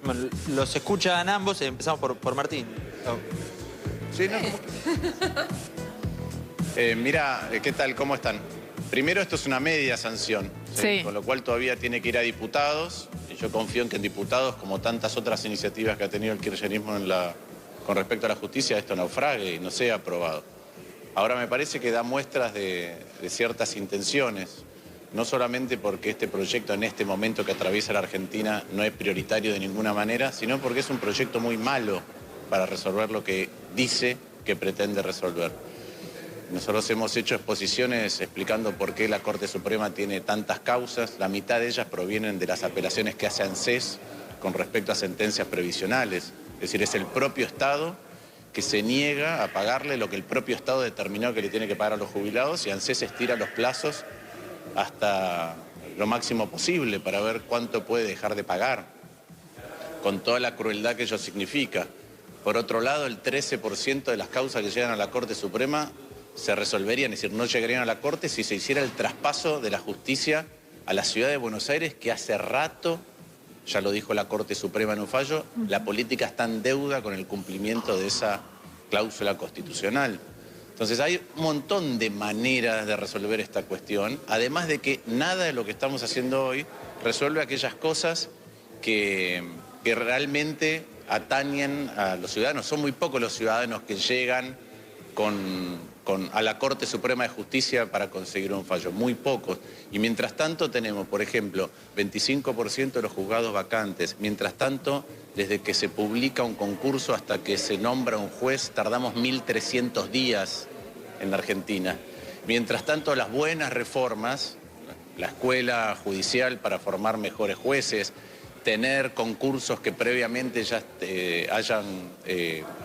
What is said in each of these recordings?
Bueno, los escuchan ambos, empezamos por Martín. Sí, no. Mira, ¿qué tal? ¿Cómo están? Primero, esto es una media sanción, ¿sí? Sí. Con lo cual todavía tiene que ir a diputados. Y yo confío en que en diputados, como tantas otras iniciativas que ha tenido el kirchnerismo con respecto a la justicia, esto naufrague y no sea aprobado. Ahora me parece que da muestras de ciertas intenciones, no solamente porque este proyecto en este momento que atraviesa la Argentina no es prioritario de ninguna manera, sino porque es un proyecto muy malo para resolver lo que dice que pretende resolver. Nosotros hemos hecho exposiciones explicando por qué la Corte Suprema tiene tantas causas. La mitad de ellas provienen de las apelaciones que hace ANSES con respecto a sentencias previsionales. Es decir, es el propio Estado que se niega a pagarle lo que el propio Estado determinó que le tiene que pagar a los jubilados, y ANSES estira los plazos hasta lo máximo posible para ver cuánto puede dejar de pagar, con toda la crueldad que ello significa. Por otro lado, el 13% de las causas que llegan a la Corte Suprema se resolverían, es decir, no llegarían a la Corte si se hiciera el traspaso de la justicia a la ciudad de Buenos Aires, que hace rato, ya lo dijo la Corte Suprema en un fallo, la política está en deuda con el cumplimiento de esa cláusula constitucional. Entonces hay un montón de maneras de resolver esta cuestión, además de que nada de lo que estamos haciendo hoy resuelve aquellas cosas que realmente atañen a los ciudadanos. Son muy pocos los ciudadanos que llegan a la Corte Suprema de Justicia para conseguir un fallo, muy pocos. Y mientras tanto tenemos, por ejemplo, 25% de los juzgados vacantes. Mientras tanto, desde que se publica un concurso hasta que se nombra un juez, tardamos 1.300 días en la Argentina. Mientras tanto, las buenas reformas, la escuela judicial para formar mejores jueces, tener concursos que previamente ya hayan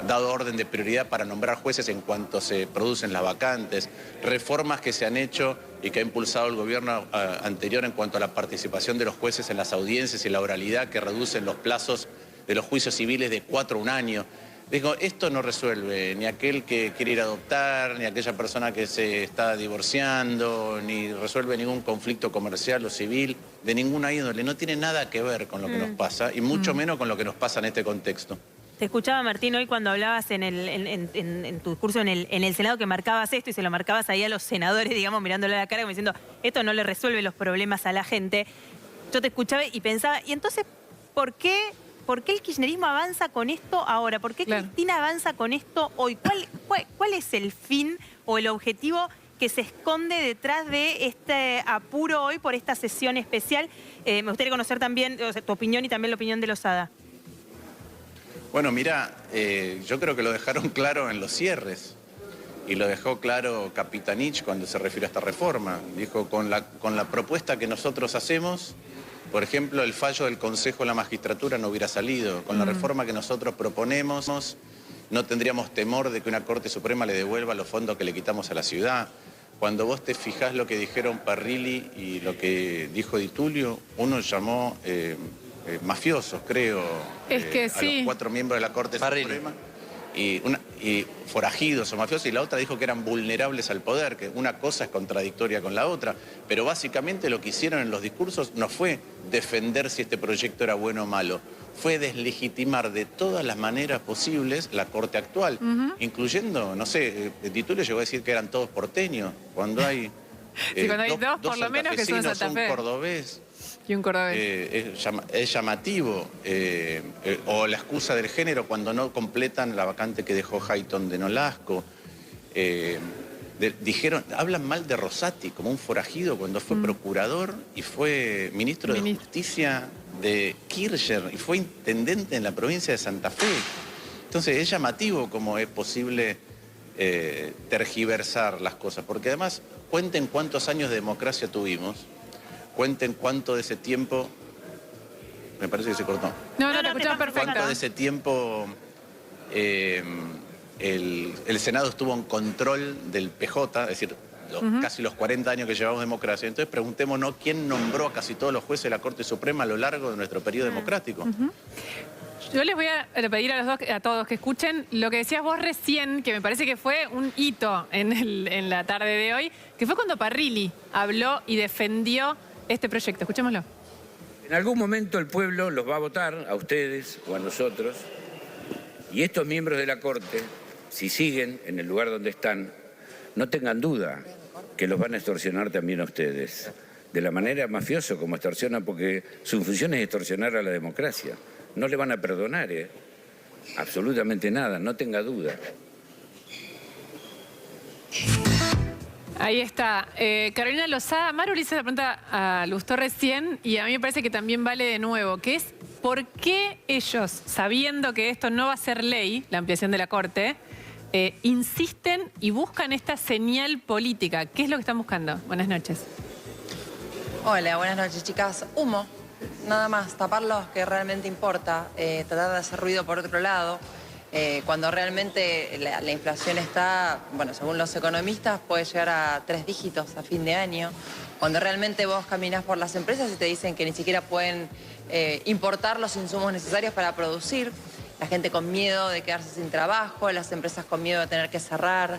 dado orden de prioridad para nombrar jueces en cuanto se producen las vacantes, reformas que se han hecho y que ha impulsado el gobierno anterior en cuanto a la participación de los jueces en las audiencias y la oralidad, que reducen los plazos de los juicios civiles de 4 a 1 año. Digo, esto no resuelve ni aquel que quiere ir a adoptar, ni aquella persona que se está divorciando, ni resuelve ningún conflicto comercial o civil, de ninguna índole. No tiene nada que ver con lo que nos pasa, y mucho menos con lo que nos pasa en este contexto. Te escuchaba, Martín, hoy cuando hablabas en tu discurso en el Senado, que marcabas esto y se lo marcabas ahí a los senadores, digamos, mirándole a la cara, como diciendo, esto no le resuelve los problemas a la gente. Yo te escuchaba y pensaba, y entonces, ¿por qué el kirchnerismo avanza con esto ahora? ¿Por qué Cristina avanza con esto hoy? ¿Cuál es el fin o el objetivo que se esconde detrás de este apuro hoy por esta sesión especial? Me gustaría conocer también, o sea, tu opinión y también la opinión de Lozada. Bueno, mira, yo creo que lo dejaron claro en los cierres, y lo dejó claro Capitanich cuando se refirió a esta reforma. Dijo, con la propuesta que nosotros hacemos, por ejemplo, el fallo del Consejo de la Magistratura no hubiera salido. Con la reforma que nosotros proponemos, no tendríamos temor de que una Corte Suprema le devuelva los fondos que le quitamos a la ciudad. Cuando vos te fijás lo que dijeron Parrilli y lo que dijo Di Tulio, uno llamó mafiosos, creo, Es que a los 4 miembros de la Corte Suprema. Y forajidos o mafiosos, y la otra dijo que eran vulnerables al poder, que una cosa es contradictoria con la otra, pero básicamente lo que hicieron en los discursos no fue defender si este proyecto era bueno o malo, fue deslegitimar de todas las maneras posibles la Corte actual, incluyendo, no sé, Di Tulio llegó a decir que eran todos porteños, cuando hay, sí, cuando hay dos por lo menos que son de Santa Fe. Un cordobés. Y un cordobés. Es llamativo, o la excusa del género cuando no completan la vacante que dejó Hayton de Nolasco. Hablan mal de Rosati como un forajido cuando fue procurador y fue ministro de Justicia de Kirchner y fue intendente en la provincia de Santa Fe. Entonces es llamativo cómo es posible tergiversar las cosas, porque además cuenten cuántos años de democracia tuvimos. Cuenten cuánto de ese tiempo... Me parece que se cortó. No, te escuchamos perfecto. Cuánto de ese tiempo el Senado estuvo en control del PJ, es decir, casi los 40 años que llevamos democracia. Entonces preguntémonos quién nombró a casi todos los jueces de la Corte Suprema a lo largo de nuestro periodo democrático. Yo les voy a pedir a todos que escuchen lo que decías vos recién, que me parece que fue un hito en la tarde de hoy, que fue cuando Parrilli habló y defendió este proyecto. Escuchémoslo. En algún momento el pueblo los va a votar, a ustedes o a nosotros, y estos miembros de la Corte, si siguen en el lugar donde están, no tengan duda que los van a extorsionar también a ustedes, de la manera mafiosa como extorsionan, porque su función es extorsionar a la democracia. No le van a perdonar, absolutamente nada, no tenga duda. Ahí está. Carolina Lozada, Maru le hizo la pregunta a Lustó recién y a mí me parece que también vale de nuevo, que es ¿por qué ellos, sabiendo que esto no va a ser ley, la ampliación de la Corte, insisten y buscan esta señal política? ¿Qué es lo que están buscando? Buenas noches. Hola, buenas noches, chicas. Humo, nada más, tapar lo que realmente importa, tratar de hacer ruido por otro lado. Cuando realmente la inflación está, bueno, según los economistas, puede llegar a 3 dígitos a fin de año. Cuando realmente vos caminás por las empresas y te dicen que ni siquiera pueden importar los insumos necesarios para producir, la gente con miedo de quedarse sin trabajo, las empresas con miedo de tener que cerrar,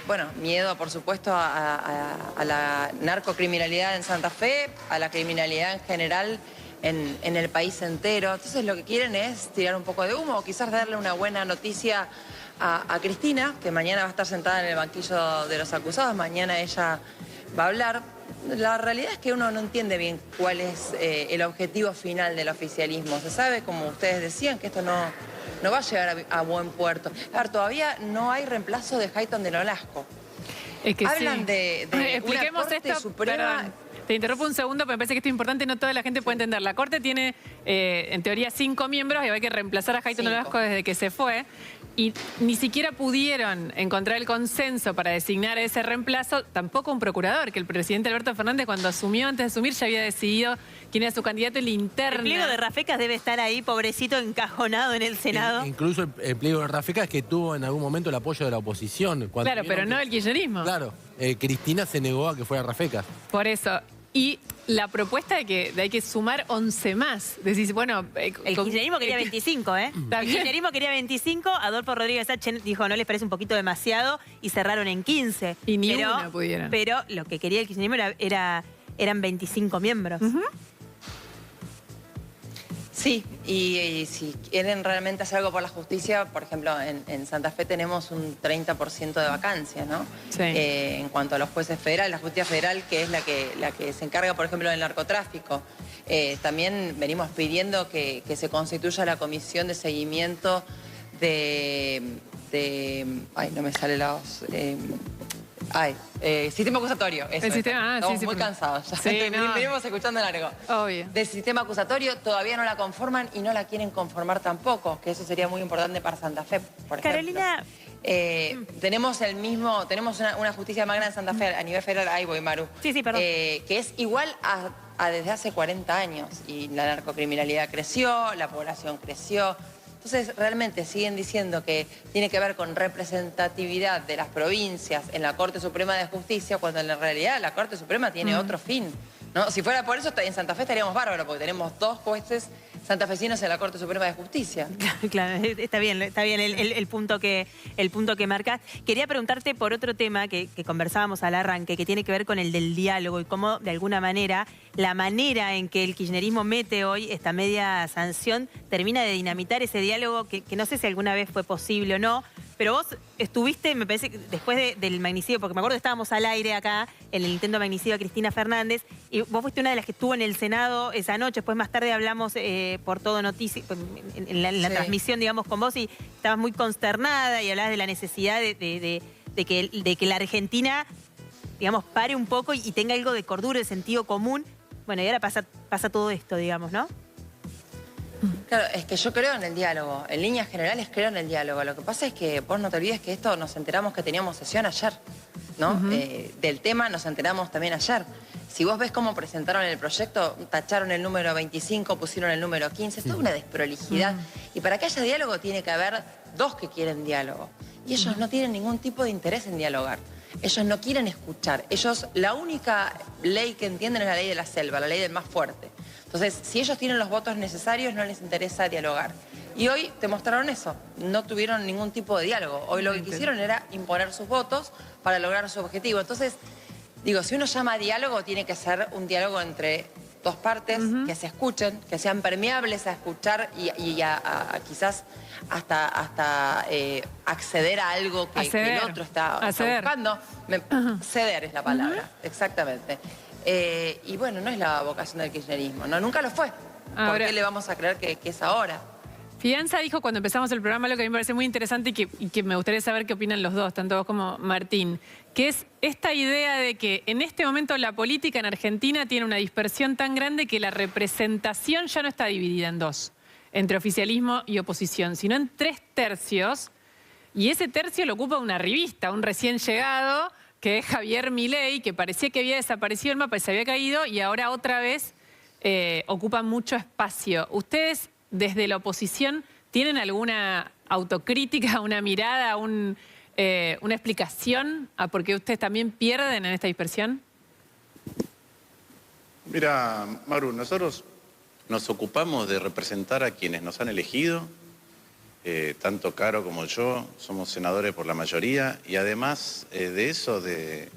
bueno, miedo, por supuesto, a la narcocriminalidad en Santa Fe, a la criminalidad en general en el país entero. Entonces lo que quieren es tirar un poco de humo o quizás darle una buena noticia a Cristina, que mañana va a estar sentada en el banquillo de los acusados, mañana ella va a hablar. La realidad es que uno no entiende bien cuál es el objetivo final del oficialismo. Se sabe, como ustedes decían, que esto no va a llegar a buen puerto. A ver, todavía no hay reemplazo de Hayton de Nolasco. Es que hablan sí. de Expliquemos una Corte esto, Suprema. perdón. Te interrumpo un segundo, pero me parece que esto es importante, no toda la gente puede entender. La Corte tiene, en teoría, 5 miembros y hay que reemplazar a Hayton Nolasco desde que se fue. Y ni siquiera pudieron encontrar el consenso para designar ese reemplazo, tampoco un procurador, que el presidente Alberto Fernández, cuando asumió, antes de asumir, ya había decidido quién era su candidato en la interna. El pliego de Rafecas debe estar ahí, pobrecito, encajonado en el Senado. Incluso el pliego de Rafecas que tuvo en algún momento el apoyo de la oposición. Claro, pero no el kirchnerismo. Claro, Cristina se negó a que fuera Rafecas. Por eso. Y la propuesta de que hay que sumar 11 más. Decís, bueno... el kirchnerismo quería 25, ¿eh? El kirchnerismo quería 25, Adolfo Rodríguez Sánchez dijo, ¿no les parece un poquito demasiado? Y cerraron en 15. Y ni una pudieron. Pero lo que quería el kirchnerismo eran 25 miembros. Sí, y si quieren realmente hacer algo por la justicia, por ejemplo, en Santa Fe tenemos un 30% de vacancia, ¿no? Sí. En cuanto a los jueces federales, la justicia federal, que es la que se encarga, por ejemplo, del narcotráfico. También venimos pidiendo que se constituya la comisión de seguimiento de ay, no me sale la voz... sistema acusatorio. Eso el sistema, estamos sí, muy cansados. Ya sí, no. venimos escuchando largo. Obvio. Del sistema acusatorio todavía no la conforman y no la quieren conformar tampoco, que eso sería muy importante para Santa Fe, por ejemplo. Carolina... tenemos una justicia más grande en Santa Fe a nivel federal, ahí voy, Maru. Sí, perdón. Que es igual a desde hace 40 años. Y la narcocriminalidad creció, la población creció. Entonces, realmente siguen diciendo que tiene que ver con representatividad de las provincias en la Corte Suprema de Justicia, cuando en la realidad la Corte Suprema tiene otro fin, ¿no? Si fuera por eso, en Santa Fe estaríamos bárbaros, porque tenemos 2 jueces santafesinos en la Corte Suprema de Justicia. Claro, está bien el punto que marcas. Quería preguntarte por otro tema que conversábamos al arranque, que tiene que ver con el del diálogo y cómo, de alguna manera, la manera en que el kirchnerismo mete hoy esta media sanción termina de dinamitar ese diálogo que no sé si alguna vez fue posible o no, pero vos estuviste, me parece, después del magnicidio, porque me acuerdo que estábamos al aire acá, en el intento de magnicidio a Cristina Fernández, y vos fuiste una de las que estuvo en el Senado esa noche. Después más tarde hablamos por Todo Noticias, en la transmisión, digamos, con vos, y estabas muy consternada y hablabas de la necesidad de que la Argentina, digamos, pare un poco y tenga algo de cordura, de sentido común. Bueno, y ahora pasa todo esto, digamos, ¿no? Claro, es que yo creo en el diálogo. En líneas generales creo en el diálogo. Lo que pasa es que vos no te olvides que esto nos enteramos que teníamos sesión ayer, ¿no? Del tema nos enteramos también ayer. Si vos ves cómo presentaron el proyecto, tacharon el número 25, pusieron el número 15, es toda una desprolijidad. Y para que haya diálogo tiene que haber 2 que quieren diálogo. Y ellos no tienen ningún tipo de interés en dialogar. Ellos no quieren escuchar. Ellos, la única ley que entienden es la ley de la selva, la ley del más fuerte. Entonces, si ellos tienen los votos necesarios, no les interesa dialogar. Y hoy demostraron eso, no tuvieron ningún tipo de diálogo. Hoy lo que quisieron era imponer sus votos para lograr su objetivo. Entonces, digo, si uno llama a diálogo, tiene que ser un diálogo entre dos partes, que se escuchen, que sean permeables a escuchar y a quizás hasta acceder a algo que el otro está buscando. Ceder es la palabra, exactamente. Y bueno, no es la vocación del kirchnerismo, no, nunca lo fue. ¿Por qué le vamos a creer que es ahora? Fianza dijo cuando empezamos el programa lo que a mí me parece muy interesante y que me gustaría saber qué opinan los dos, tanto vos como Martín, que es esta idea de que en este momento la política en Argentina tiene una dispersión tan grande que la representación ya no está dividida en dos, entre oficialismo y oposición, sino en 3/3, y ese tercio lo ocupa una revista, un recién llegado, que es Javier Milei, que parecía que había desaparecido el mapa y se había caído, y ahora otra vez ocupa mucho espacio. ¿Ustedes desde la oposición tienen alguna autocrítica, una mirada, una explicación a por qué ustedes también pierden en esta dispersión? Mira, Maru, nosotros nos ocupamos de representar a quienes nos han elegido, tanto Caro como yo, somos senadores por la mayoría, y además de eso, de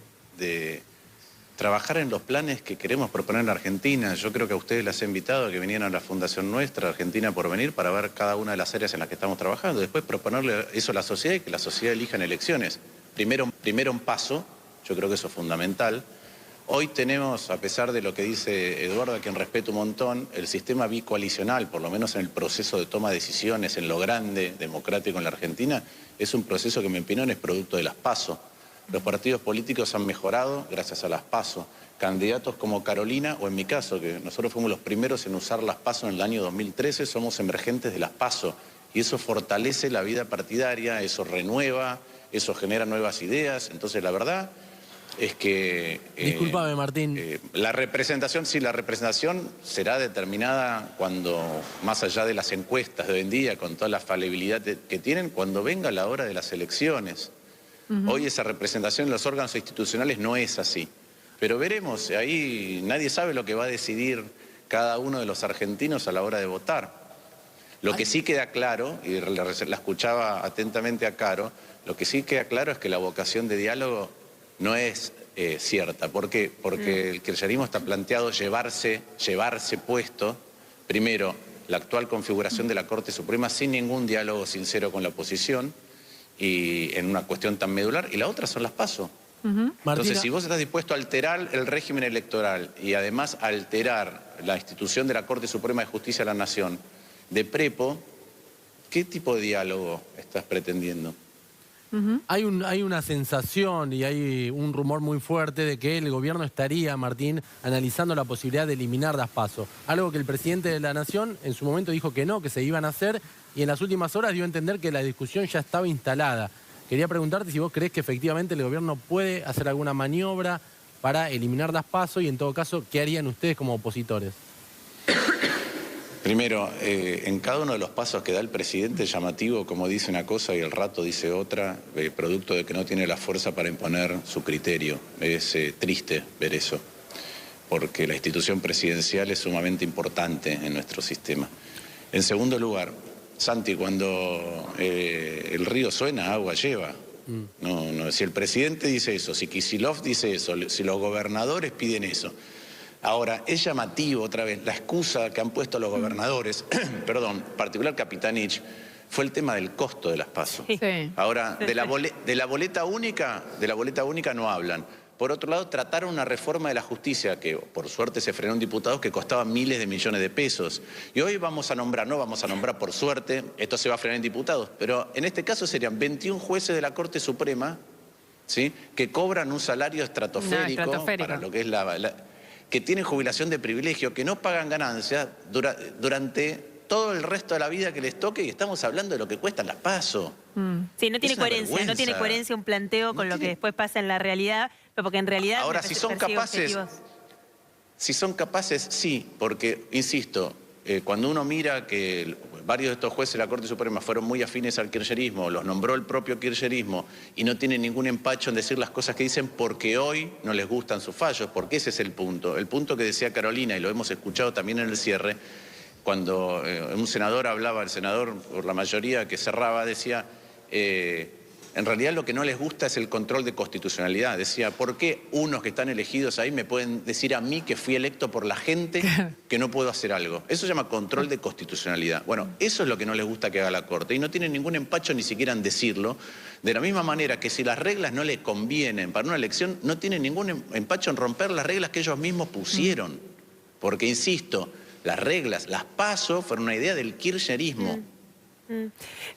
trabajar en los planes que queremos proponer en la Argentina. Yo creo que a ustedes les he invitado a que vinieran a la fundación nuestra, Argentina por Venir, para ver cada una de las áreas en las que estamos trabajando. Después proponerle eso a la sociedad y que la sociedad elija en elecciones. Primero un paso, yo creo que eso es fundamental. Hoy tenemos, a pesar de lo que dice Eduardo, a quien respeto un montón, el sistema bicoalicional, por lo menos en el proceso de toma de decisiones, en lo grande, democrático en la Argentina, es un proceso que en mi opinión es producto de las PASO. Los partidos políticos han mejorado gracias a las PASO. Candidatos como Carolina, o en mi caso, que nosotros fuimos los primeros en usar las PASO en el año 2013, somos emergentes de las PASO. Y eso fortalece la vida partidaria, eso renueva, eso genera nuevas ideas. Entonces, la verdad es que... Discúlpame, Martín. La representación será determinada cuando, más allá de las encuestas de hoy en día, con toda la falibilidad que tienen, cuando venga la hora de las elecciones. Hoy esa representación en los órganos institucionales no es así. Pero veremos, ahí nadie sabe lo que va a decidir cada uno de los argentinos a la hora de votar. Lo que sí queda claro, y la escuchaba atentamente a Caro, lo que sí queda claro es que la vocación de diálogo no es cierta. ¿Por qué? Porque el kirchnerismo está planteado llevarse puesto, primero, la actual configuración de la Corte Suprema sin ningún diálogo sincero con la oposición, y en una cuestión tan medular, y la otra son las PASO. Entonces, si vos estás dispuesto a alterar el régimen electoral y además a alterar la institución de la Corte Suprema de Justicia de la Nación de prepo, ¿qué tipo de diálogo estás pretendiendo? Hay una sensación y hay un rumor muy fuerte de que el gobierno estaría, Martín, analizando la posibilidad de eliminar las PASO. Algo que el presidente de la Nación en su momento dijo que no, que se iban a hacer, y en las últimas horas dio a entender que la discusión ya estaba instalada. Quería preguntarte si vos creés que efectivamente el gobierno puede hacer alguna maniobra para eliminar las PASO y, en todo caso, ¿qué harían ustedes como opositores? Primero, en cada uno de los pasos que da el presidente, llamativo, como dice una cosa y el rato dice otra, producto de que no tiene la fuerza para imponer su criterio. Es triste ver eso, porque la institución presidencial es sumamente importante en nuestro sistema. En segundo lugar, Santi, cuando el río suena, agua lleva. No, si el presidente dice eso, si Kicillof dice eso, si los gobernadores piden eso. Ahora, es llamativo otra vez, la excusa que han puesto los gobernadores, perdón, en particular Capitanich, fue el tema del costo de las PASO. Sí. Ahora, de la boleta única no hablan. Por otro lado, trataron una reforma de la justicia que, por suerte, se frenó en diputados, que costaba miles de millones de pesos. Y hoy no vamos a nombrar por suerte, esto se va a frenar en diputados, pero en este caso serían 21 jueces de la Corte Suprema, ¿sí?, que cobran un salario estratosférico, para lo que es que tienen jubilación de privilegio, que no pagan ganancias durante todo el resto de la vida que les toque, y estamos hablando de lo que cuestan las PASO. Sí, no tiene coherencia, no tiene coherencia un planteo con lo que después pasa en la realidad, pero porque en realidad... Ahora, si son capaces, sí, porque, insisto, cuando uno mira que varios de estos jueces de la Corte Suprema fueron muy afines al kirchnerismo, los nombró el propio kirchnerismo y no tienen ningún empacho en decir las cosas que dicen porque hoy no les gustan sus fallos, porque ese es el punto. El punto que decía Carolina, y lo hemos escuchado también en el cierre, cuando un senador hablaba, el senador por la mayoría que cerraba, decía, En realidad lo que no les gusta es el control de constitucionalidad. Decía, ¿por qué unos que están elegidos ahí me pueden decir a mí que fui electo por la gente que no puedo hacer algo? Eso se llama control de constitucionalidad. Bueno, eso es lo que no les gusta que haga la Corte y no tienen ningún empacho ni siquiera en decirlo. De la misma manera que si las reglas no les convienen para una elección, no tienen ningún empacho en romper las reglas que ellos mismos pusieron. Porque, insisto, las reglas, las PASO, fueron una idea del kirchnerismo.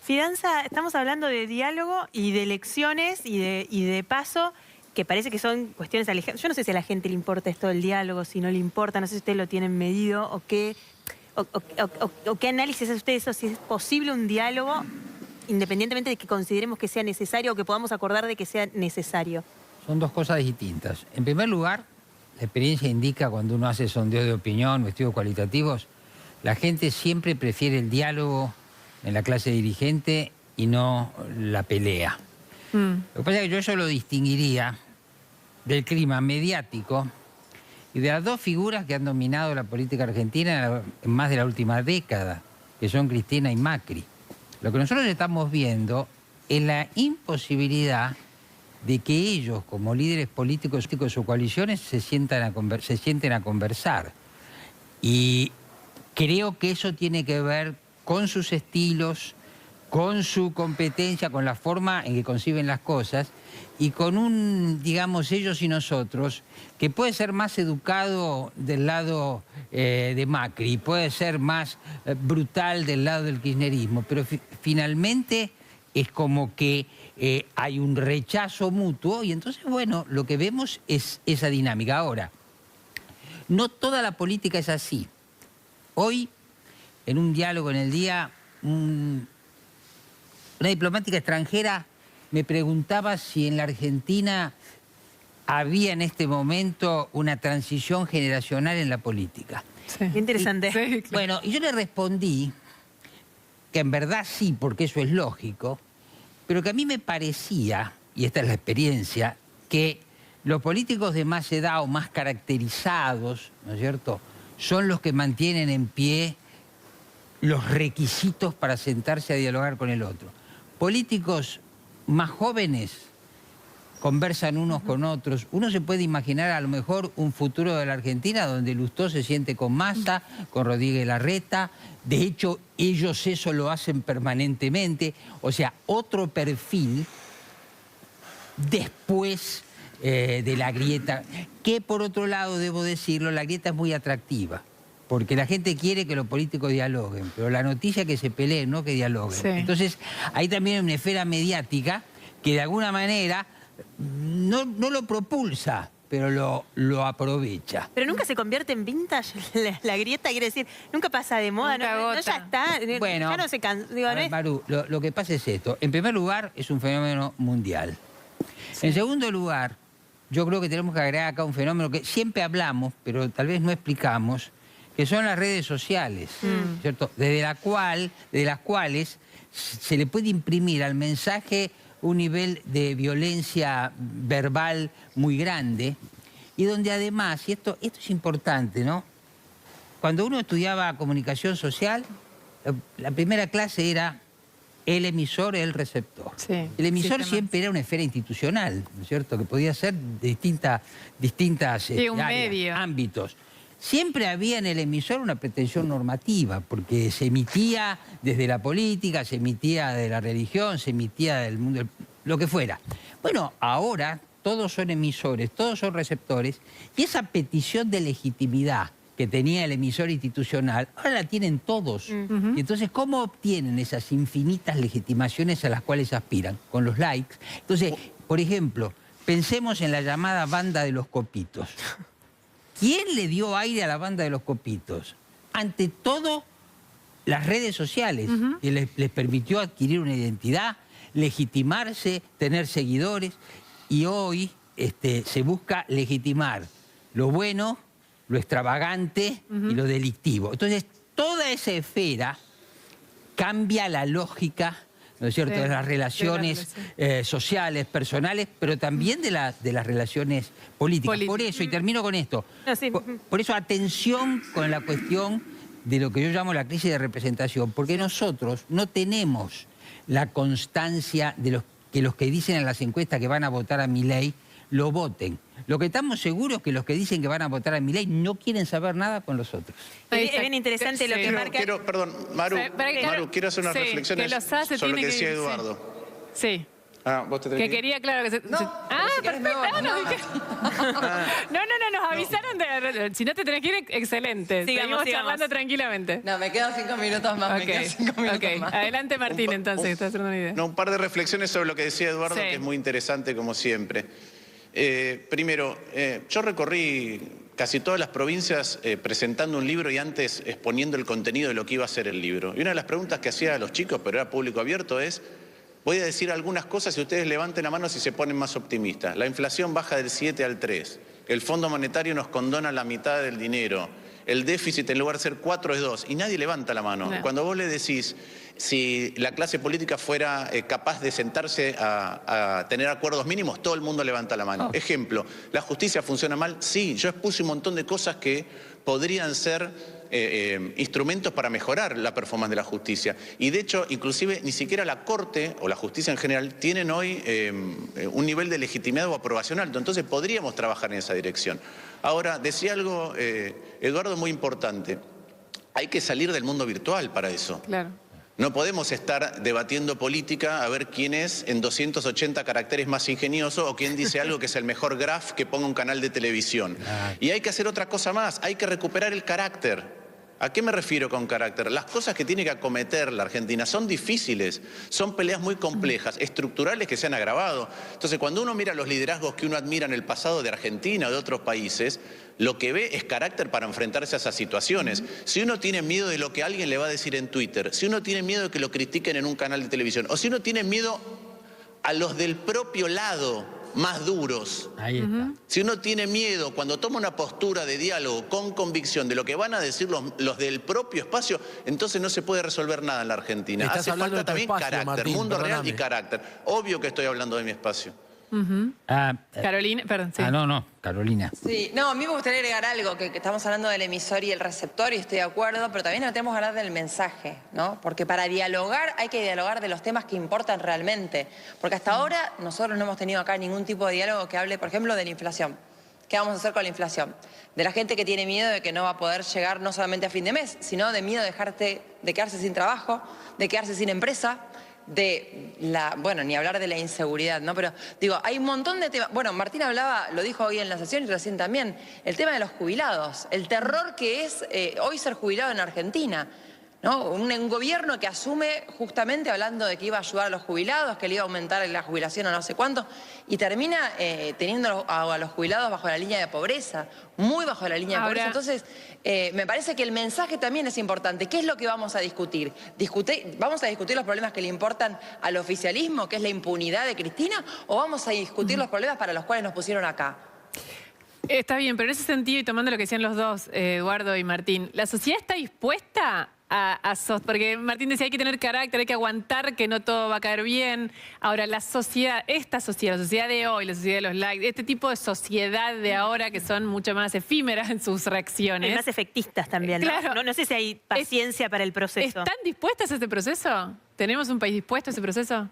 Fidanza, estamos hablando de diálogo y de elecciones y de paso, que parece que son cuestiones alejadas. Yo no sé si a la gente le importa esto del diálogo, si no le importa, no sé si ustedes lo tienen medido o qué análisis hace usted de eso, si es posible un diálogo independientemente de que consideremos que sea necesario o que podamos acordar de que sea necesario. Son dos cosas distintas. En primer lugar, la experiencia indica cuando uno hace sondeo de opinión o estudios cualitativos, la gente siempre prefiere el diálogo en la clase dirigente y no la pelea. Lo que pasa es que yo eso lo distinguiría del clima mediático y de las dos figuras que han dominado la política argentina en más de la última década, que son Cristina y Macri. Lo que nosotros estamos viendo es la imposibilidad de que ellos, como líderes políticos de sus coaliciones, se sienten a conversar. Y creo que eso tiene que ver con sus estilos, con su competencia, con la forma en que conciben las cosas y con un, digamos, ellos y nosotros, que puede ser más educado del lado de Macri, puede ser más brutal del lado del kirchnerismo, pero finalmente es como que hay un rechazo mutuo y entonces, bueno, lo que vemos es esa dinámica. Ahora, no toda la política es así. Hoy, en un diálogo en el día, una diplomática extranjera me preguntaba si en la Argentina había en este momento una transición generacional en la política. Sí. Qué interesante. Sí, claro. Bueno, y yo le respondí que en verdad sí, porque eso es lógico, pero que a mí me parecía, y esta es la experiencia, que los políticos de más edad o más caracterizados, ¿no es cierto?, son los que mantienen en pie los requisitos para sentarse a dialogar con el otro. Políticos más jóvenes conversan unos con otros. Uno se puede imaginar a lo mejor un futuro de la Argentina donde Lustó se siente con Massa, con Rodríguez Larreta. De hecho, ellos eso lo hacen permanentemente. O sea, otro perfil después de la grieta, que por otro lado, debo decirlo, la grieta es muy atractiva. Porque la gente quiere que los políticos dialoguen, pero la noticia es que se peleen, no que dialoguen. Sí. Entonces, hay también una esfera mediática que de alguna manera no lo propulsa, pero lo aprovecha. Pero nunca se convierte en vintage la grieta, quiere decir, nunca pasa de moda, Nunca no, agota. ya está, Bueno, ya no se cansa. Digo, a no ver, es- Maru, lo que pasa es esto. En primer lugar, es un fenómeno mundial. En segundo lugar, yo creo que tenemos que agregar acá un fenómeno que siempre hablamos, pero tal vez no explicamos, que son las redes sociales, ¿cierto? Desde las cuales se le puede imprimir al mensaje un nivel de violencia verbal muy grande y donde además, y esto es importante, ¿no? Cuando uno estudiaba comunicación social, la primera clase era el emisor, el receptor. Sí, El emisor sistemas. siempre era una esfera institucional, ¿no es cierto? Que podía ser de distintas Sí, un áreas, medio. ámbitos. Siempre había en el emisor una pretensión normativa, porque se emitía desde la política, se emitía de la religión, se emitía del mundo, lo que fuera. Bueno, ahora todos son emisores, todos son receptores, y esa petición de legitimidad que tenía el emisor institucional, ahora la tienen todos. Y entonces, ¿cómo obtienen esas infinitas legitimaciones a las cuales aspiran? Con los likes. Entonces, por ejemplo, pensemos en la llamada banda de los copitos. ¿Quién le dio aire a la banda de los copitos? Ante todo, las redes sociales, que les permitió adquirir una identidad, legitimarse, tener seguidores, y hoy se busca legitimar lo bueno, lo extravagante y lo delictivo. Entonces, toda esa esfera cambia la lógica, ¿no es cierto?, Sí, de las de relaciones la sociales, personales, pero también de las relaciones políticas. Políticas. Por eso, y termino con esto, No, sí. por eso atención con la cuestión de lo que yo llamo la crisis de representación, porque nosotros no tenemos la constancia de los que los que dicen en las encuestas que van a votar a Milei lo voten. Lo que estamos seguros es que los que dicen que van a votar a Milei no quieren saber nada con los otros. Es bien interesante lo que marca... Perdón, Maru, Sí, pero quiero hacer unas sí, reflexiones que los hace sobre lo que tiene decía que- Eduardo. Sí. Vos te tenés Que ir. quería, claro, que se... No, Ah, si querés me perfecto. voy. No, nos avisaron de... Si no te tenés que ir, excelente. Sigamos. Charlando tranquilamente. No, me quedan 5 minutos más, me quedan 5 minutos Ok. más. Adelante, Martín, entonces, que estás haciendo una idea. No, un par de reflexiones sobre lo que decía Eduardo, Sí. que es muy interesante como siempre. Primero, yo recorrí casi todas las provincias presentando un libro y antes exponiendo el contenido de lo que iba a ser el libro. Y una de las preguntas que hacía a los chicos, pero era público abierto, es: voy a decir algunas cosas y ustedes levanten la mano si se ponen más optimistas. La inflación baja del 7 al 3. El Fondo Monetario nos condona la mitad del dinero. El déficit en lugar de ser 4 es 2. Y nadie levanta la mano. No. Cuando vos le decís, si la clase política fuera capaz de sentarse a tener acuerdos mínimos, todo el mundo levanta la mano. Ejemplo, ¿la justicia funciona mal? Sí, yo expuse un montón de cosas que podrían ser instrumentos para mejorar la performance de la justicia. Y de hecho, inclusive, ni siquiera la Corte o la justicia en general tienen hoy un nivel de legitimidad o aprobación alto. Entonces podríamos trabajar en esa dirección. Ahora, decía algo, Eduardo, muy importante. Hay que salir del mundo virtual para eso. Claro. No podemos estar debatiendo política a ver quién es en 280 caracteres más ingenioso o quién dice algo que es el mejor graph que ponga un canal de televisión. Y hay que hacer otra cosa más, hay que recuperar el carácter. ¿A qué me refiero con carácter? Las cosas que tiene que acometer la Argentina son difíciles, son peleas muy complejas, estructurales que se han agravado. Entonces, cuando uno mira los liderazgos que uno admira en el pasado de Argentina o de otros países, lo que ve es carácter para enfrentarse a esas situaciones. Si uno tiene miedo de lo que alguien le va a decir en Twitter, si uno tiene miedo de que lo critiquen en un canal de televisión, o si uno tiene miedo a los del propio lado más duros, Ahí está. si uno tiene miedo cuando toma una postura de diálogo con convicción de lo que van a decir los del propio espacio, entonces no se puede resolver nada en la Argentina. Estás Hace hablando falta de tu también espacio, carácter, Martín, mundo real y perdóname. carácter. Obvio que estoy hablando de mi espacio. Carolina, perdón, sí. No, Carolina. Sí, no, a mí me gustaría agregar algo, que estamos hablando del emisor y el receptor, y estoy de acuerdo, pero también tenemos que hablar del mensaje, ¿no? Porque para dialogar hay que dialogar de los temas que importan realmente. Porque hasta ahora nosotros no hemos tenido acá ningún tipo de diálogo que hable, por ejemplo, de la inflación. ¿Qué vamos a hacer con la inflación? De la gente que tiene miedo de que no va a poder llegar no solamente a fin de mes, sino de miedo de quedarse sin trabajo, de quedarse sin empresa, bueno, ni hablar de la inseguridad, ¿no? Pero digo, hay un montón de temas. Bueno, Martín hablaba, lo dijo hoy en la sesión y recién también, el tema de los jubilados, el terror que es hoy ser jubilado en Argentina, ¿no? Un gobierno que asume justamente hablando de que iba a ayudar a los jubilados, que le iba a aumentar la jubilación a no sé cuánto, y termina teniendo a los jubilados bajo la línea de pobreza, muy bajo la línea de pobreza. Entonces, me parece que el mensaje también es importante. ¿Qué es lo que vamos a discutir? ¿Vamos a discutir los problemas que le importan al oficialismo, que es la impunidad de Cristina, o vamos a discutir los problemas para los cuales nos pusieron acá? Está bien, pero en ese sentido, y tomando lo que decían los dos, Eduardo y Martín, ¿la sociedad está dispuesta porque Martín decía hay que tener carácter, hay que aguantar que no todo va a caer bien? Ahora, la sociedad, la sociedad de hoy, la sociedad de los likes, este tipo de sociedad de ahora que son mucho más efímeras en sus reacciones. Y más efectistas también, ¿no? Claro. No sé si hay paciencia para el proceso. ¿Están dispuestas a ese proceso? ¿Tenemos un país dispuesto a ese proceso?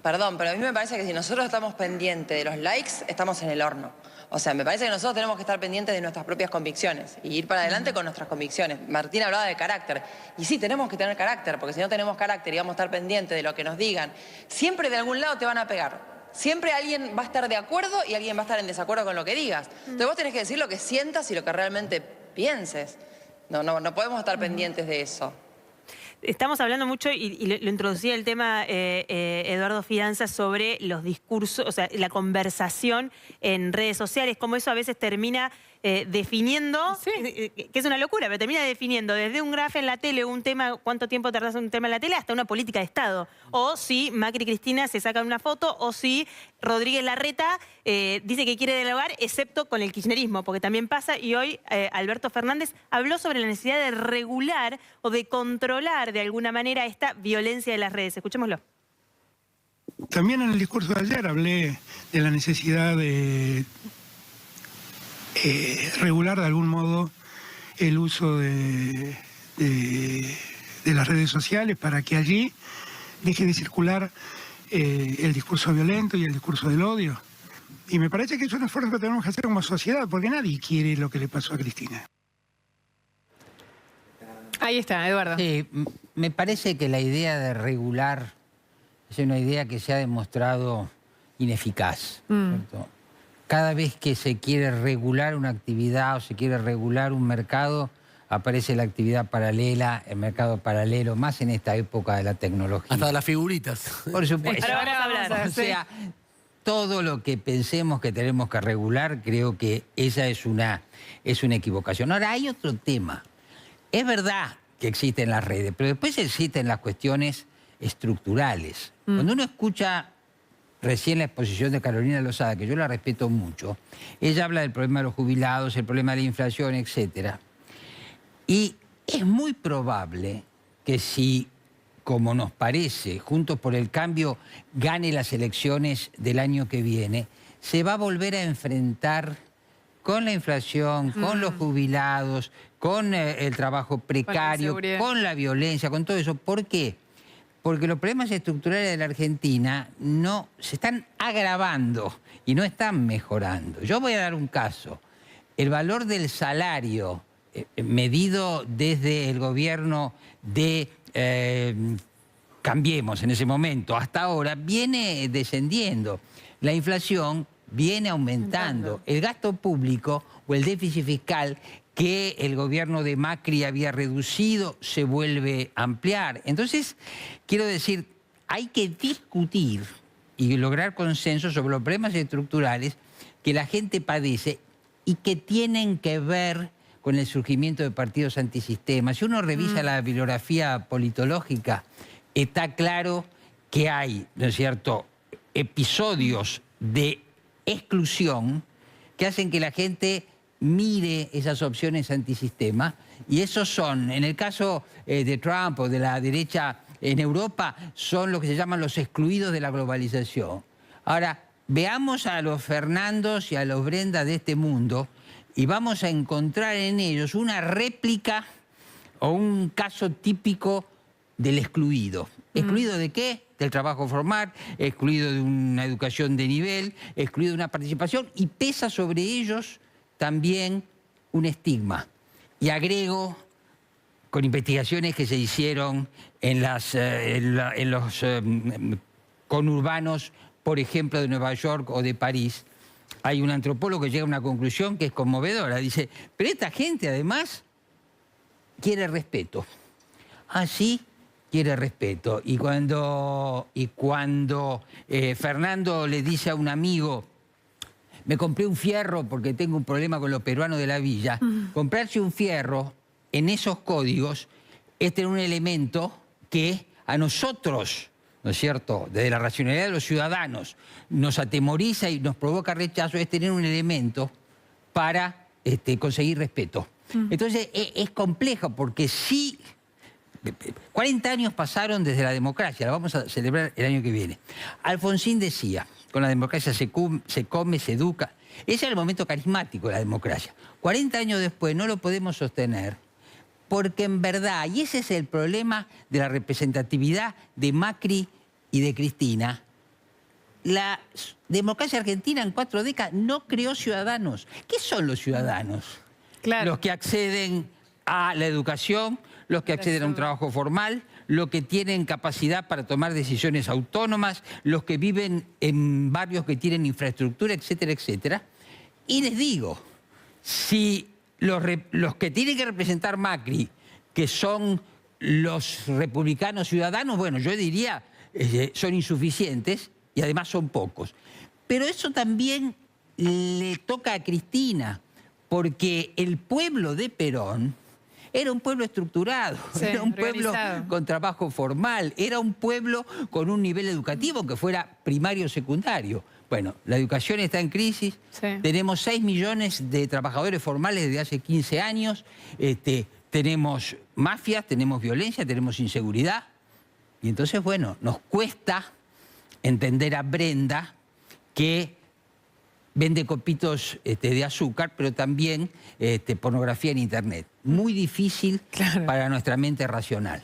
Perdón, pero a mí me parece que si nosotros estamos pendientes de los likes, estamos en el horno. O sea, me parece que nosotros tenemos que estar pendientes de nuestras propias convicciones y ir para adelante con nuestras convicciones. Martín hablaba de carácter. Y sí, tenemos que tener carácter, porque si no tenemos carácter y vamos a estar pendientes de lo que nos digan, siempre de algún lado te van a pegar. Siempre alguien va a estar de acuerdo y alguien va a estar en desacuerdo con lo que digas. Entonces vos tenés que decir lo que sientas y lo que realmente pienses. No podemos estar pendientes de eso. Estamos hablando mucho, y lo introducía el tema Eduardo Fidanza, sobre los discursos, o sea, la conversación en redes sociales, cómo eso a veces termina definiendo, que es una locura, pero termina definiendo desde un graf en la tele, un tema, cuánto tiempo tardás en un tema en la tele, hasta una política de Estado. O si Macri y Cristina se sacan una foto, o si Rodríguez Larreta dice que quiere dialogar, excepto con el kirchnerismo, porque también pasa, y hoy Alberto Fernández habló sobre la necesidad de regular o de controlar de alguna manera esta violencia de las redes. Escuchémoslo. También en el discurso de ayer hablé de la necesidad de regular de algún modo el uso de las redes sociales para que allí deje de circular el discurso violento y el discurso del odio. Y me parece que es un esfuerzo que tenemos que hacer como sociedad, porque nadie quiere lo que le pasó a Cristina. Ahí está, Eduardo. Sí, me parece que la idea de regular es una idea que se ha demostrado ineficaz. ¿Cierto? Cada vez que se quiere regular una actividad o se quiere regular un mercado, aparece la actividad paralela, el mercado paralelo, más en esta época de la tecnología. Hasta las figuritas. Por supuesto. Ahora vamos a hablar. O sea, todo lo que pensemos que tenemos que regular, creo que esa es una equivocación. Ahora, hay otro tema. Es verdad que existen las redes, pero después existen las cuestiones estructurales. Cuando uno escucha recién la exposición de Carolina Lozada, que yo la respeto mucho, ella habla del problema de los jubilados, el problema de la inflación, etc. Y es muy probable que si, como nos parece, Juntos por el Cambio gane las elecciones del año que viene, se va a volver a enfrentar con la inflación, con los jubilados, con el trabajo precario, con la violencia, con todo eso. ¿Por qué? Porque los problemas estructurales de la Argentina no se están agravando y no están mejorando. Yo voy a dar un caso. El valor del salario medido desde el gobierno de Cambiemos en ese momento hasta ahora viene descendiendo. La inflación viene aumentando. El gasto público o el déficit fiscal que el gobierno de Macri había reducido se vuelve a ampliar. Entonces, quiero decir, hay que discutir y lograr consenso sobre los problemas estructurales que la gente padece y que tienen que ver con el surgimiento de partidos antisistema. Si uno revisa la bibliografía politológica, está claro que hay, ¿no es cierto?, episodios de exclusión que hacen que la gente mire esas opciones antisistema, y esos son, en el caso de Trump o de la derecha en Europa, son lo que se llaman los excluidos de la globalización. Ahora, veamos a los Fernandos y a los Brenda de este mundo y vamos a encontrar en ellos una réplica o un caso típico del excluido. ¿Excluido de qué? Del trabajo formal, excluido de una educación de nivel, excluido de una participación, y pesa sobre ellos también un estigma. Y agrego, con investigaciones que se hicieron en los conurbanos, por ejemplo, de Nueva York o de París, hay un antropólogo que llega a una conclusión que es conmovedora. Dice, pero esta gente además quiere respeto. Así quiere respeto. Y cuando Fernando le dice a un amigo, me compré un fierro porque tengo un problema con los peruanos de la villa, comprarse un fierro en esos códigos es tener un elemento que a nosotros, ¿no es cierto?, desde la racionalidad de los ciudadanos, nos atemoriza y nos provoca rechazo, es tener un elemento para conseguir respeto. Entonces es complejo porque sí, 40 años pasaron desde la democracia, la vamos a celebrar el año que viene. Alfonsín decía, con la democracia se come, se educa. Ese era el momento carismático de la democracia. 40 años después no lo podemos sostener porque en verdad, y ese es el problema de la representatividad de Macri y de Cristina, la democracia argentina en 4 décadas no creó ciudadanos. ¿Qué son los ciudadanos? Claro. Los que acceden a la educación, los que acceden a un trabajo formal, los que tienen capacidad para tomar decisiones autónomas, los que viven en barrios que tienen infraestructura, etcétera, etcétera. Y les digo, si los que tienen que representar Macri, que son los republicanos ciudadanos, bueno, yo diría, son insuficientes y además son pocos. Pero eso también le toca a Cristina, porque el pueblo de Perón era un pueblo estructurado, sí, era un pueblo organizado, con trabajo formal, era un pueblo con un nivel educativo que fuera primario o secundario. Bueno, la educación está en crisis, sí. Tenemos 6 millones de trabajadores formales desde hace 15 años, tenemos mafias, tenemos violencia, tenemos inseguridad. Y entonces, bueno, nos cuesta entender a Brenda que vende copitos de azúcar, pero también pornografía en Internet. Muy difícil para nuestra mente racional.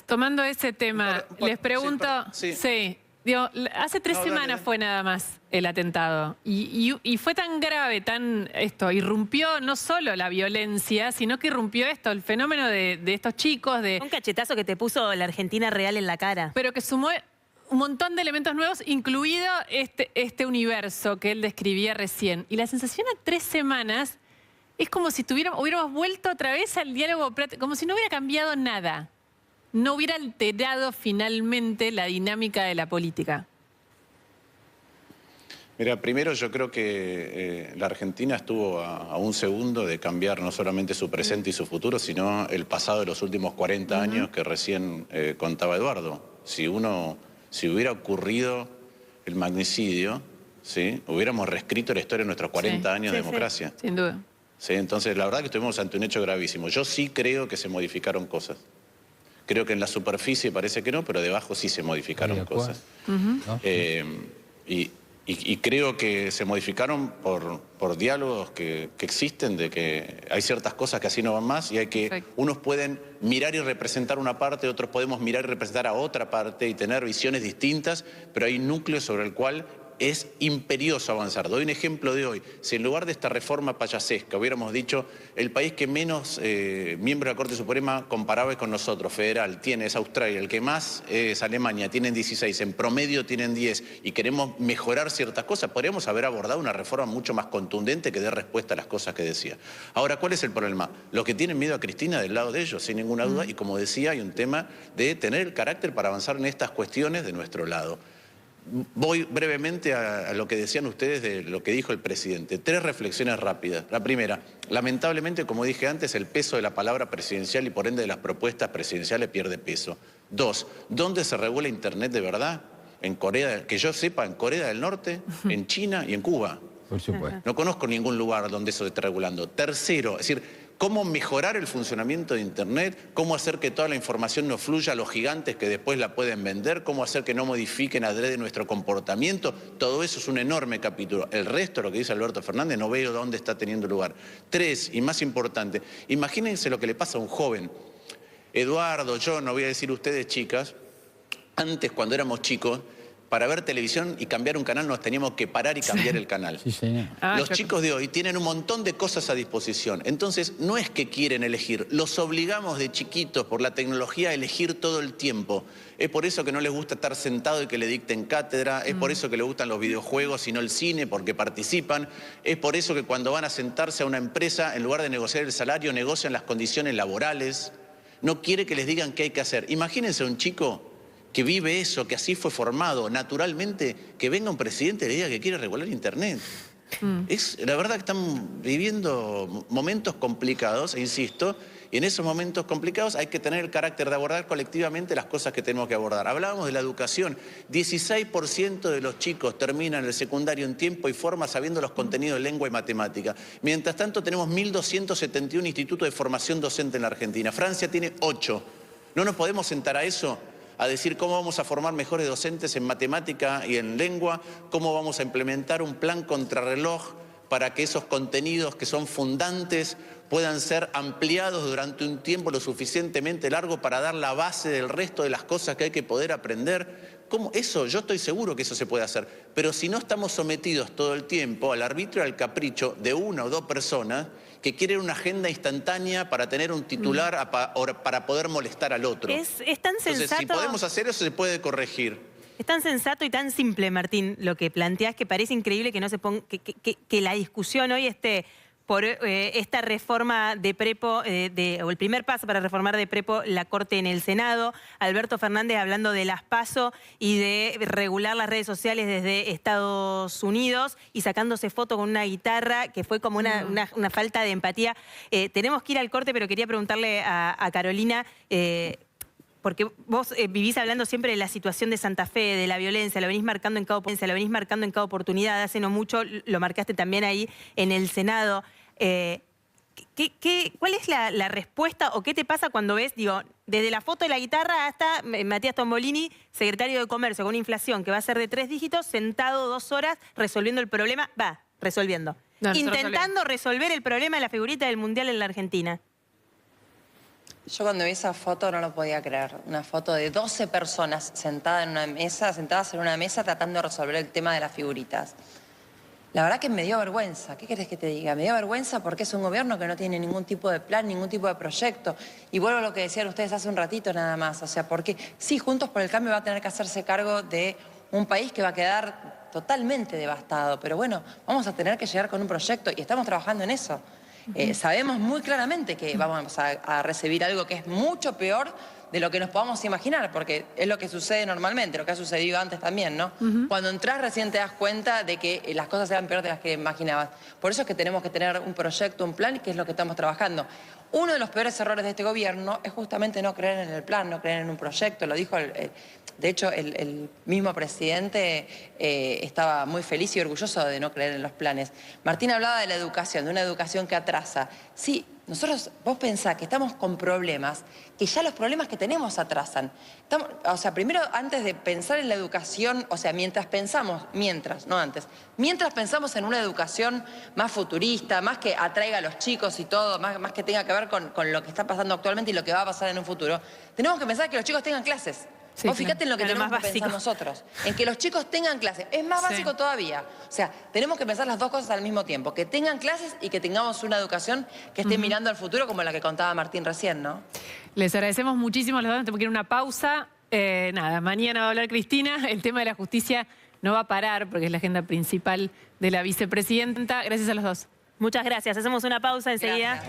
Tomando ese tema, les pregunto... Sí. Sí, Digo, hace 3 semanas fue nada más el atentado. Y fue tan grave, irrumpió no solo la violencia, sino que irrumpió el fenómeno de estos chicos. Un cachetazo que te puso la Argentina real en la cara. Pero que sumó un montón de elementos nuevos, incluido este universo que él describía recién. Y la sensación a 3 semanas es como si hubiéramos vuelto otra vez al diálogo, como si no hubiera cambiado nada. No hubiera alterado finalmente la dinámica de la política. Mira, primero yo creo que la Argentina estuvo a un segundo de cambiar no solamente su presente y su futuro, sino el pasado de los últimos 40 años que recién contaba Eduardo. Si hubiera ocurrido el magnicidio, ¿sí?, hubiéramos reescrito la historia de nuestros 40 años de democracia. Sin duda. Sí, entonces, la verdad que estuvimos ante un hecho gravísimo. Yo sí creo que se modificaron cosas. Creo que en la superficie parece que no, pero debajo sí se modificaron cosas. Y creo que se modificaron por diálogos que existen, de que hay ciertas cosas que así no van más y hay que... Unos pueden mirar y representar una parte, otros podemos mirar y representar a otra parte y tener visiones distintas, pero hay un núcleo sobre el cual es imperioso avanzar. Doy un ejemplo de hoy. Si en lugar de esta reforma payasesca hubiéramos dicho el país que menos miembros de la Corte Suprema comparable con nosotros, federal, tiene es Australia, el que más es Alemania, tienen 16, en promedio tienen 10 y queremos mejorar ciertas cosas, podríamos haber abordado una reforma mucho más contundente que dé respuesta a las cosas que decía. Ahora, ¿cuál es el problema? Los que tienen miedo a Cristina del lado de ellos, sin ninguna duda, y como decía, hay un tema de tener el carácter para avanzar en estas cuestiones de nuestro lado. Voy brevemente a lo que decían ustedes de lo que dijo el presidente. 3 reflexiones rápidas. La primera, lamentablemente, como dije antes, el peso de la palabra presidencial y por ende de las propuestas presidenciales pierde peso. 2, ¿dónde se regula Internet de verdad? En Corea, que yo sepa, en Corea del Norte, en China y en Cuba. Por supuesto. No conozco ningún lugar donde eso se esté regulando. Tercero, es decir, cómo mejorar el funcionamiento de Internet, cómo hacer que toda la información no fluya a los gigantes que después la pueden vender, cómo hacer que no modifiquen adrede nuestro comportamiento. Todo eso es un enorme capítulo. El resto, lo que dice Alberto Fernández, no veo dónde está teniendo lugar. 3, y más importante, imagínense lo que le pasa a un joven. Eduardo, yo, no voy a decir ustedes chicas, antes cuando éramos chicos, para ver televisión y cambiar un canal nos teníamos que parar y cambiar el canal. Sí, señor. Los chicos de hoy tienen un montón de cosas a disposición. Entonces, no es que quieren elegir, los obligamos de chiquitos por la tecnología a elegir todo el tiempo. Es por eso que no les gusta estar sentado y que le dicten cátedra, es por eso que les gustan los videojuegos y no el cine porque participan, es por eso que cuando van a sentarse a una empresa, en lugar de negociar el salario, negocian las condiciones laborales. No quiere que les digan qué hay que hacer. Imagínense un chico que vive eso, que así fue formado, naturalmente, que venga un presidente y le diga que quiere regular Internet. La verdad que están viviendo momentos complicados, e insisto, y en esos momentos complicados hay que tener el carácter de abordar colectivamente las cosas que tenemos que abordar. Hablábamos de la educación, 16% de los chicos terminan el secundario en tiempo y forma sabiendo los contenidos de lengua y matemática. Mientras tanto tenemos 1.271 institutos de formación docente en la Argentina. Francia tiene 8. ¿No nos podemos sentar a eso? A decir cómo vamos a formar mejores docentes en matemática y en lengua, cómo vamos a implementar un plan contrarreloj para que esos contenidos que son fundantes puedan ser ampliados durante un tiempo lo suficientemente largo para dar la base del resto de las cosas que hay que poder aprender. ¿Cómo? Eso, yo estoy seguro que eso se puede hacer, pero si no estamos sometidos todo el tiempo al arbitrio y al capricho de 1 o 2 personas que quieren una agenda instantánea para tener un titular para poder molestar al otro. Es tan sensato. Entonces, si podemos hacer eso, se puede corregir. Es tan sensato y tan simple, Martín, lo que planteás, que parece increíble que no se ponga, que la discusión hoy esté por esta reforma de Prepo, o el primer paso para reformar de Prepo la Corte en el Senado. Alberto Fernández hablando de las PASO y de regular las redes sociales desde Estados Unidos y sacándose foto con una guitarra, que fue como una falta de empatía. Tenemos que ir al corte, pero quería preguntarle a Carolina... porque vos vivís hablando siempre de la situación de Santa Fe, de la violencia, lo venís marcando en cada oportunidad, hace no mucho lo marcaste también ahí en el Senado. ¿Cuál es la respuesta o qué te pasa cuando ves, digo, desde la foto de la guitarra hasta Matías Tombolini, secretario de Comercio, con una inflación que va a ser de 3 dígitos, sentado 2 horas resolviendo el problema, resolviendo. Intentando resolver el problema de la figurita del Mundial en la Argentina. Yo cuando vi esa foto no lo podía creer. Una foto de 12 personas sentadas en una mesa tratando de resolver el tema de las figuritas. La verdad que me dio vergüenza. ¿Qué querés que te diga? Me dio vergüenza porque es un gobierno que no tiene ningún tipo de plan, ningún tipo de proyecto. Y vuelvo a lo que decían ustedes hace un ratito nada más. O sea, porque sí, Juntos por el Cambio va a tener que hacerse cargo de un país que va a quedar totalmente devastado. Pero bueno, vamos a tener que llegar con un proyecto y estamos trabajando en eso. Sabemos muy claramente que vamos a recibir algo que es mucho peor de lo que nos podamos imaginar, porque es lo que sucede normalmente, lo que ha sucedido antes también, ¿no? Cuando entras recién te das cuenta de que las cosas eran peor de las que imaginabas. Por eso es que tenemos que tener un proyecto, un plan, y que es lo que estamos trabajando. Uno de los peores errores de este gobierno es justamente no creer en el plan, no creer en un proyecto. Lo dijo, de hecho, el mismo presidente estaba muy feliz y orgulloso de no creer en los planes. Martín hablaba de la educación, de una educación que atrasa. Sí, vos pensás que estamos con problemas, que ya los problemas que tenemos atrasan. Primero, antes de pensar en la educación, mientras pensamos en una educación más futurista, más que atraiga a los chicos y todo, más que tenga que ver con lo que está pasando actualmente y lo que va a pasar en un futuro, tenemos que pensar que los chicos tengan clases. Sí, vos fíjate en lo que claro, tenemos más que pensar básico. nosotros, en que los chicos tengan clases. Es más básico todavía. O sea, tenemos que pensar las dos cosas al mismo tiempo, que tengan clases y que tengamos una educación que esté mirando al futuro, como la que contaba Martín recién, ¿no? Les agradecemos muchísimo a los dos. Tenemos que ir a una pausa. Mañana va a hablar Cristina. El tema de la justicia no va a parar porque es la agenda principal de la vicepresidenta. Gracias a los dos. Muchas gracias. Hacemos una pausa enseguida. Gracias.